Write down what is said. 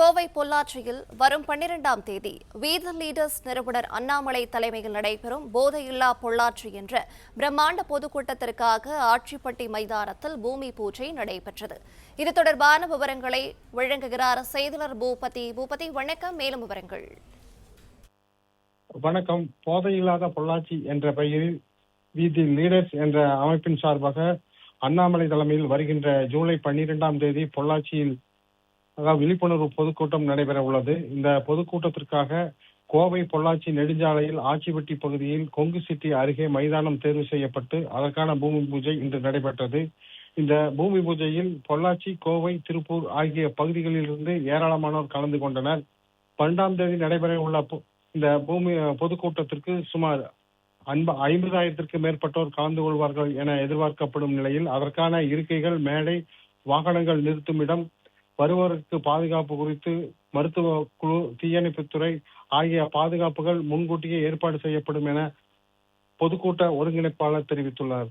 கோவை பொள்ளாச்சியில் வரும் 12ஆம் தேதி வீத லீடர்ஸ் நிறுவனர் அண்ணாமலை தலைமையில் நடைபெறும் போதையில்லா பொள்ளாச்சி என்ற பிரம்மாண்ட பொதுக்கூட்டத்திற்காக ஆட்சிப்பட்டி மைதானத்தில் பூமி பூஜை நடைபெற்றது. இது தொடர்பான விவரங்களை வழங்குகிறார் செய்தியாளர் பூபதி. வணக்கம், மேலும் விவரங்கள். வணக்கம். போதையில்லாத பொள்ளாச்சி என்ற பெயரில் வீதி லீடர்ஸ் என்ற அமைப்பின் சார்பாக அண்ணாமலை தலைமையில் வருகின்ற ஜூலை 12ஆம் தேதி பொள்ளாச்சியில் விழிப்புணர்வு பொதுக்கூட்டம் நடைபெற உள்ளது. இந்த பொதுக்கூட்டத்திற்காக கோவை பொள்ளாச்சி நெடுஞ்சாலையில் ஆச்சிப்பட்டி பகுதியில் கொங்கு சிட்டி அருகே மைதானம் தேர்வு செய்யப்பட்டு அதற்கான பூமி பூஜை இன்று நடைபெற்றது. இந்த பூமி பூஜையில் பொள்ளாச்சி, கோவை, திருப்பூர் ஆகிய பகுதிகளிலிருந்து ஏராளமானோர் கலந்து கொண்டனர். 12ஆம் தேதி நடைபெற உள்ள இந்த பூமி பொதுக்கூட்டத்திற்கு சுமார் 50,000த்திற்கு மேற்பட்டோர் கலந்து கொள்வார்கள் என எதிர்பார்க்கப்படும் நிலையில் அதற்கான இருக்கைகள், மேடை, வாகனங்கள் நிறுத்தும் இடம், வருவோருக்கு பாதுகாப்பு குறித்து மருத்துவ குழு, தீயணைப்புத்துறை ஆகிய பாதுகாப்புகள் முன்கூட்டியே ஏற்பாடு செய்யப்படும் என பொதுக்கூட்ட ஒருங்கிணைப்பாளர் தெரிவித்துள்ளார்.